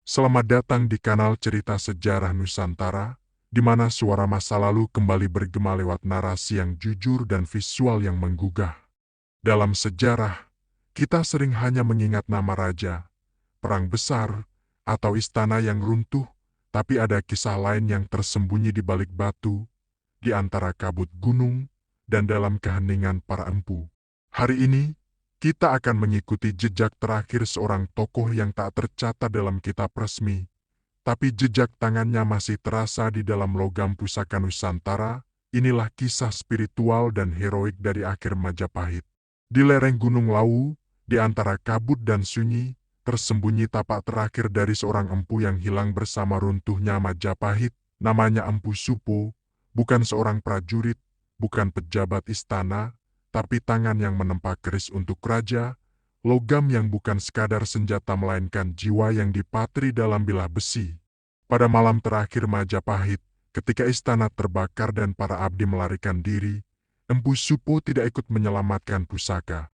Selamat datang di kanal Cerita Sejarah Nusantara, di mana suara masa lalu kembali bergema lewat narasi yang jujur dan visual yang menggugah. Dalam sejarah, kita sering hanya mengingat nama raja, perang besar, atau istana yang runtuh, tapi ada kisah lain yang tersembunyi di balik batu, di antara kabut gunung, dan dalam keheningan para empu. Hari ini, kita akan mengikuti jejak terakhir seorang tokoh yang tak tercatat dalam kitab resmi, tapi jejak tangannya masih terasa di dalam logam pusaka Nusantara. Inilah kisah spiritual dan heroik dari akhir Majapahit. Di lereng Gunung Lawu, di antara kabut dan sunyi, tersembunyi tapak terakhir dari seorang empu yang hilang bersama runtuhnya Majapahit. Namanya Empu Supo, bukan seorang prajurit, bukan pejabat istana, tapi tangan yang menempa keris untuk raja, logam yang bukan sekadar senjata melainkan jiwa yang dipatri dalam bilah besi. Pada malam terakhir Majapahit, ketika istana terbakar dan para abdi melarikan diri, Empu Supo tidak ikut menyelamatkan pusaka.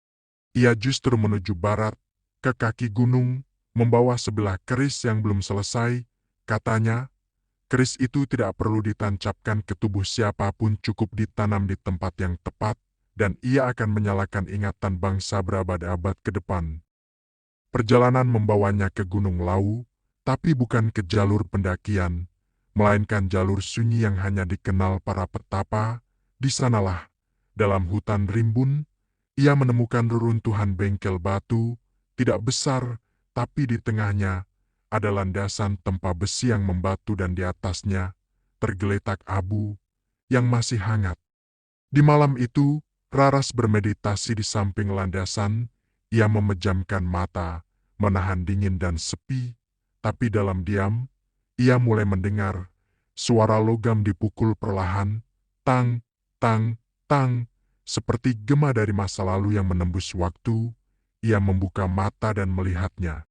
Ia justru menuju barat, ke kaki gunung, membawa sebilah keris yang belum selesai. Katanya, keris itu tidak perlu ditancapkan ke tubuh siapapun, cukup ditanam di tempat yang tepat, dan ia akan menyalakan ingatan bangsa berabad-abad ke depan. Perjalanan membawanya ke Gunung Lawu, tapi bukan ke jalur pendakian, melainkan jalur sunyi yang hanya dikenal para petapa. Di sanalah, dalam hutan rimbun, ia menemukan reruntuhan bengkel batu, tidak besar, tapi di tengahnya ada landasan tempa besi yang membatu dan di atasnya tergeletak abu yang masih hangat. Di malam itu, Raras bermeditasi di samping landasan. Ia memejamkan mata, menahan dingin dan sepi, tapi dalam diam, ia mulai mendengar suara logam dipukul perlahan, tang, tang, tang, seperti gema dari masa lalu yang menembus waktu. Ia membuka mata dan melihatnya.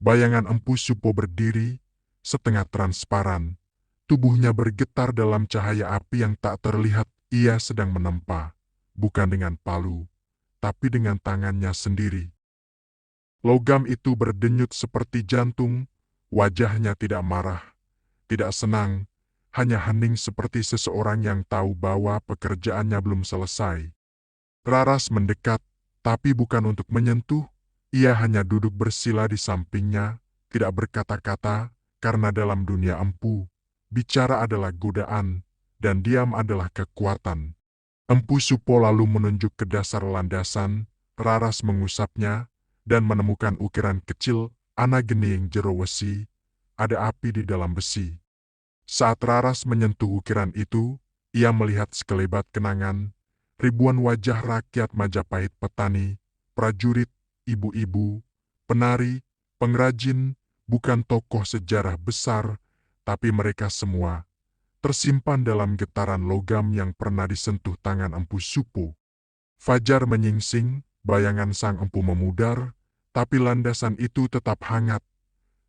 Bayangan Empu Supo berdiri, setengah transparan. Tubuhnya bergetar dalam cahaya api yang tak terlihat. Ia sedang menempa, bukan dengan palu, tapi dengan tangannya sendiri. Logam itu berdenyut seperti jantung, wajahnya tidak marah, tidak senang, hanya hening seperti seseorang yang tahu bahwa pekerjaannya belum selesai. Raras mendekat, tapi bukan untuk menyentuh. Ia hanya duduk bersila di sampingnya, tidak berkata-kata, karena dalam dunia empu, bicara adalah godaan, dan diam adalah kekuatan. Empu Supo lalu menunjuk ke dasar landasan. Raras mengusapnya, dan menemukan ukiran kecil, ana gening jero wesi, ada api di dalam besi. Saat Raras menyentuh ukiran itu, ia melihat sekelebat kenangan, ribuan wajah rakyat Majapahit, petani, prajurit, ibu-ibu, penari, pengrajin, bukan tokoh sejarah besar, tapi mereka semua tersimpan dalam getaran logam yang pernah disentuh tangan Empu Supo. Fajar menyingsing, bayangan sang empu memudar, tapi landasan itu tetap hangat.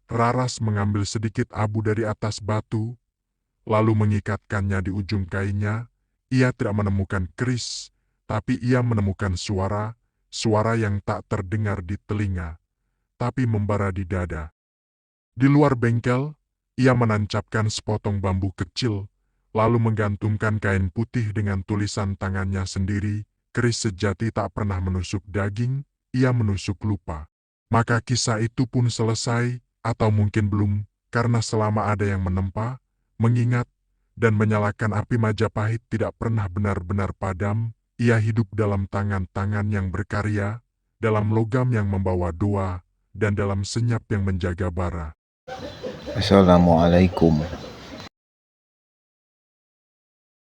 Raras mengambil sedikit abu dari atas batu, lalu mengikatkannya di ujung kainnya. Ia tidak menemukan keris, tapi ia menemukan suara, suara yang tak terdengar di telinga, tapi membara di dada. Di luar bengkel, ia menancapkan sepotong bambu kecil, lalu menggantungkan kain putih dengan tulisan tangannya sendiri. Keris sejati tak pernah menusuk daging, ia menusuk lupa. Maka kisah itu pun selesai, atau mungkin belum, karena selama ada yang menempa, mengingat, dan menyalakan api Majapahit tidak pernah benar-benar padam. Ia hidup dalam tangan-tangan yang berkarya, dalam logam yang membawa doa, dan dalam senyap yang menjaga bara. Assalamualaikum.